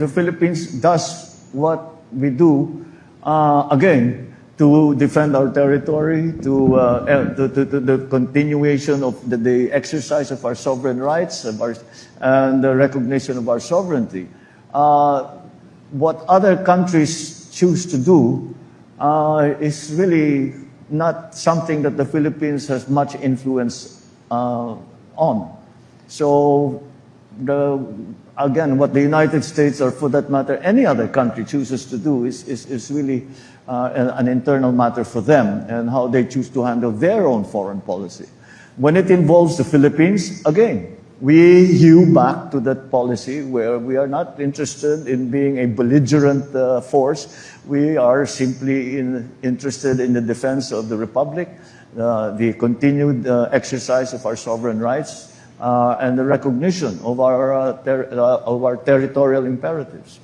The Philippines does what we do, again, to defend our territory, to the continuation of the exercise of our sovereign rights and the recognition of our sovereignty. What other countries choose to do is really not something that the Philippines has much influence on. So, again, what the United States, or for that matter, any other country chooses to do is really an internal matter for them and how they choose to handle their own foreign policy. When it involves the Philippines, again, we hew back to that policy where we are not interested in being a belligerent force. We are simply interested in the defense of the Republic, the continued exercise of our sovereign rights, and the recognition of our territorial imperatives.